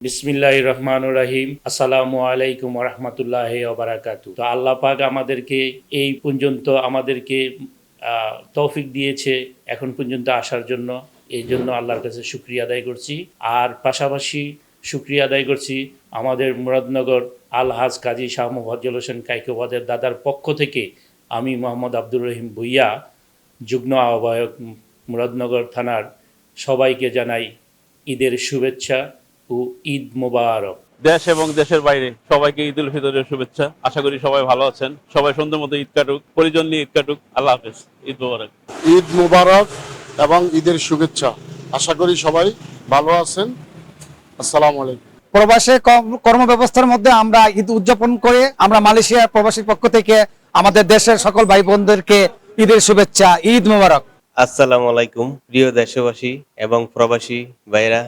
বিসমিল্লাহির রহমানির রহিম। আসসালামু আলাইকুম ওয়া রাহমাতুল্লাহি ওয়া বারাকাতুহু। তো আল্লাহ পাক আমাদেরকে এই পর্যন্ত আমাদেরকে তৌফিক দিয়েছে এখন পর্যন্ত আসার জন্য। এই জন্য আল্লাহর কাছে শুকরিয়া আদায় করছি। আর পাশাপাশি শুকরিয়া আদায় করছি আমাদের মুরাদনগর আলহাজ কাজী শাহ মোফাজ্জল হোসেন কাইকোবাদের দাদার পক্ষ থেকে আমি মোহাম্মদ আব্দুর রহিম ভুইয়া, যুগ্ম আহ্বায়ক মুরাদনগর থানার, সবাইকে জানাই ঈদের শুভেচ্ছা ও ঈদ মোবারক। দেশ এবং দেশের বাইরে সবাইকে ঈদ উল ফিতরের শুভেচ্ছা। আশা করি সবাই ভালো আছেন, সবাই সুন্দর মতো ঈদ কাটুক, পরিজন নিয়ে ঈদ কাটুক। আল্লাহ হাফেজ, ঈদ মোবারক। ঈদ মোবারক এবং ঈদের শুভেচ্ছা। আশা করি সবাই ভালো আছেন। আসসালামু আলাইকুম। প্রবাসী কর্মব্যবস্থার মধ্যে আমরা ঈদ উদযাপন করে আমরা মালয়েশিয়ার প্রবাসীর পক্ষ থেকে আমাদের দেশের সকল ভাই বোনদেরকে ঈদের শুভেচ্ছা, ঈদ মোবারক। আসসালামু আলাইকুম প্রিয় দেশবাসী এবং প্রবাসী ভাইরা,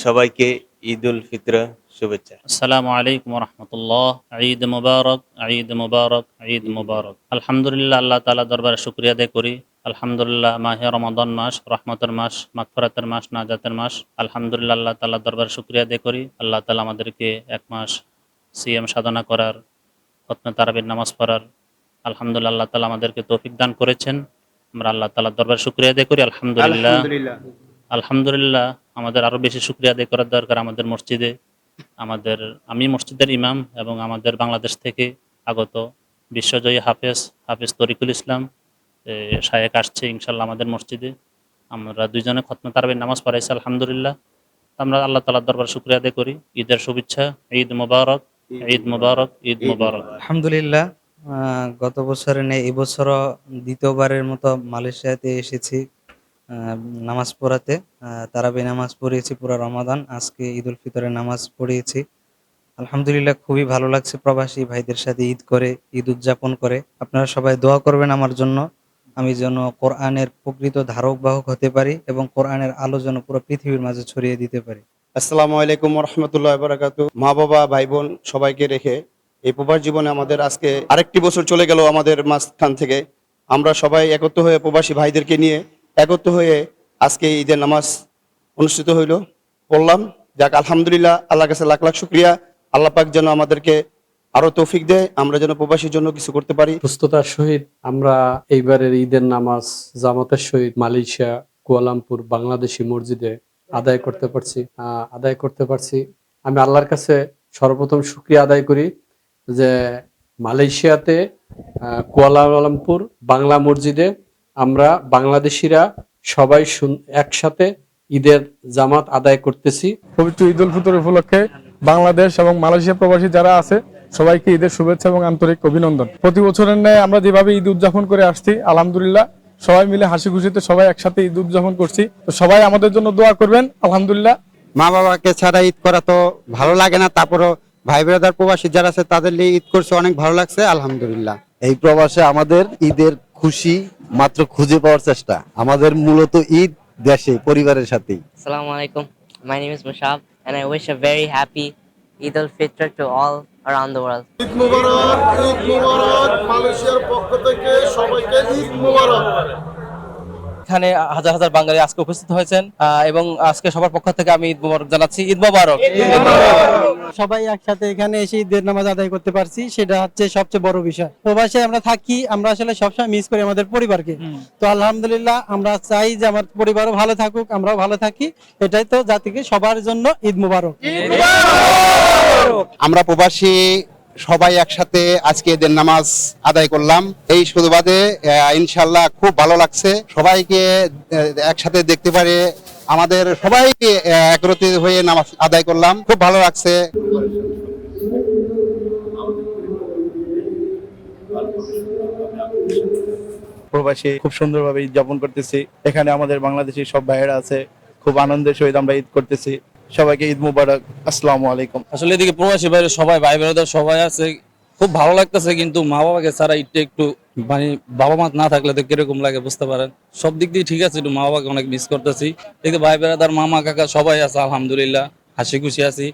সবাইকে ঈদ উল ফিতর শুভেচ্ছা। আসসালামু আলাইকুম রহমতুল্লাহ। ঈদ মুবারক, ঈদ মুবারক, ঈদ মুবারক। আলহামদুলিল্লাহ, আল্লাহ তাআলা দরবারে শুকরিয়া আদায় করি। আলহামদুলিল্লাহ, মাহে রমাদান মাস, রহমতের মাস, মাগফিরাতের মাস, নাজাতের মাস। আলহামদুলিল্লাহ, আল্লাহ তাআলা দরবারে শুকরিয়া আদায় করি। আল্লাহ তাআলা আমাদেরকে এক মাস সিয়াম সাধনা করার, খতমে তারাবির নামাজ পড়ার আলহামদুলিল্লাহ আল্লাহ তাআলা আমাদেরকে তৌফিক দান করেছেন। আমরা আল্লাহ তাআলার দরবারে শুকরিয়া আদায় করি। আলহামদুলিল্লাহ। আলহামদুলিল্লাহ, আমাদের আরো বেশি শুকরিয়া আদায় করার দরকার আমাদের মসজিদে। আমি মসজিদের ইমাম এবং আমাদের বাংলাদেশ থেকে আগত বিশ্বজয়ী হাফেজ তরিকুল ইসলাম শায়েখ আসছে ইনশাল্লাহ আমাদের মসজিদে। আমরা দুইজনে খতমে তারাবির নামাজ পড়াইছি আলহামদুলিল্লাহ। আমরা আল্লাহ তাআলার দরবারে শুকরিয়া আদায় করি। ঈদের শুভেচ্ছা, ঈদ মুবারক, ঈদ মুবারক, ঈদ মুবারক। আলহামদুলিল্লাহ, গত বছরে নেই এবছরও দ্বিতীয়বারের মতো মালয়েশিয়াতে এসেছি নামাজ পড়াতে। তারাবি নামাজ পড়িয়েছি পুরো রমাদান, আজকে ঈদ উল ফিতরের নামাজ পড়িয়েছি। আলহামদুলিল্লাহ, খুবই ভালো লাগছে প্রবাসী ভাইদের সাথে ঈদ করে, ঈদ উদযাপন করে। আপনারা সবাই দোয়া করবেন আমার জন্য, আমি যেন কোরআনের প্রকৃত ধারক বাহক হতে পারি এবং কোরআনের আলো যেন পুরো পৃথিবীর মাঝে ছড়িয়ে দিতে পারি। আসসালামু আলাইকুম রহমতুল্লাহ বারাকাতু। মা বাবা ভাই বোন সবাইকে রেখে এই প্রবাস জীবনে আমাদের আজকে আরেকটি বছর চলে গেল আমাদের মাঝখান থেকে। আমরা সবাই একত্র হয়ে প্রবাসী ভাইদেরকে নিয়ে একত্র হয়ে আজকে ঈদের নামাজ অনুষ্ঠিত হইল, পড়লাম। যাক আলহামদুলিল্লাহ, আল্লাহর কাছে লাখ লাখ শুকরিয়া। আল্লাহ পাক যেন আমাদেরকে আরো তৌফিক দেয়, আমরা যেন প্রবাসীর জন্য কিছু করতে পারি। সুস্থতার সহিত আমরা এইবারের ঈদের নামাজ জামাতের সহিত মালয়েশিয়া কুয়ালালামপুর বাংলাদেশি মসজিদে আদায় করতে পারছি। আমি আল্লাহর কাছে সর্বপ্রথম শুকরিয়া আদায় করি যে মালয়েশিয়াতে কুয়ালালামপুর বাংলা মসজিদে আমরা বাংলাদেশিরা সবাই একসাথে ঈদের জামাত আদায় করতেছি। পবিত্র ঈদ উল ফিতর উপলক্ষে বাংলাদেশ এবং মালয়েশিয়া প্রবাসী যারা আছে সবাইকে ঈদের শুভেচ্ছা এবং আন্তরিক অভিনন্দন। প্রতি বছরের ন্যায় আমরা যেভাবে ঈদ উদযাপন করে আসছি, আলহামদুলিল্লাহ সবাই মিলে হাসি খুশিতে সবাই একসাথে ঈদ উদযাপন করছি। তো সবাই আমাদের জন্য দোয়া করবেন। আলহামদুলিল্লাহ। মা বাবাকে ছাড়া ঈদ করা তো ভালো লাগে না, তারপরও ভাই ব্রাদার প্রবাসী যারা আছে তাদের নিয়ে ঈদ করছে, অনেক ভালো লাগছে আলহামদুলিল্লাহ। এই প্রবাসে আমাদের ঈদের খুশি মাত্র খুঁজে পাওয়ার চেষ্টা। আমাদের মূলত ঈদ দেশে পরিবারের সাথেই। Assalamu alaikum. My name is Mushab and I wish a very happy Eid al-Fitr to all around the world. Eid মোবারক, ঈদ মোবারক। মালয়েশিয়ার পক্ষ থেকে সবাইকে ঈদ মোবারক। এখানে হাজার হাজার বাঙালি আজকে উপস্থিত হয়েছেন এবং আজকে সবার পক্ষ থেকে আমি ঈদ মোবারক জানাচ্ছি। ঈদ মোবারক। সবাই একসাথে এখানে এসে ঈদের নামাজ আদায় করতে পারছি, সেটা হচ্ছে সবচেয়ে বড় বিষয়। প্রবাসে আমরা থাকি, আমরা আসলে সবসময় মিস করি আমাদের পরিবারকে। তো আলহামদুলিল্লাহ, আমরা চাই যে আমার পরিবারও ভালো থাকুক, আমরাও ভালো থাকি। এটাই তো জাতিকে সবার জন্য ঈদ মোবারক। আমরা প্রবাসী সবাই একসাথে আজকে ঈদের নামাজ আদায় করলাম। এই সুবাদে ইনশাল্লাহ খুব ভালো লাগছে, সবাইকে একসাথে দেখতে পারে, আমাদের সবাইকে একত্রিত হয়ে নামাজ আদায় করলাম, খুব ভালো লাগছে। প্রবাসী খুব সুন্দরভাবে ঈদ যাপন করতেছি। এখানে আমাদের বাংলাদেশি সব ভাইয়েরা আছে, খুব আনন্দের সহিত আমরা ঈদ করতেছি। সবাইকে ঈদ মুবারক। আসসালামু আলাইকুম। আসলে এদিকে প্রবাসী ভাইরা সবাই ভাই ব্রাদার সবাই আছে, খুব ভালো লাগতেছে। কিন্তু মা বাবাকে ছাড়া ঈদটা একটু মানে বাবা মা না থাকলে তো কিরকম লাগে বুঝতে পারেন। সব দিক দিয়ে ঠিক আছে, একটু মা বাবাকে অনেক মিস করতেছি। দেখতে ভাই ব্রাদার মামা কাকা সবাই আছে, আলহামদুলিল্লাহ হাসি খুশি আছি।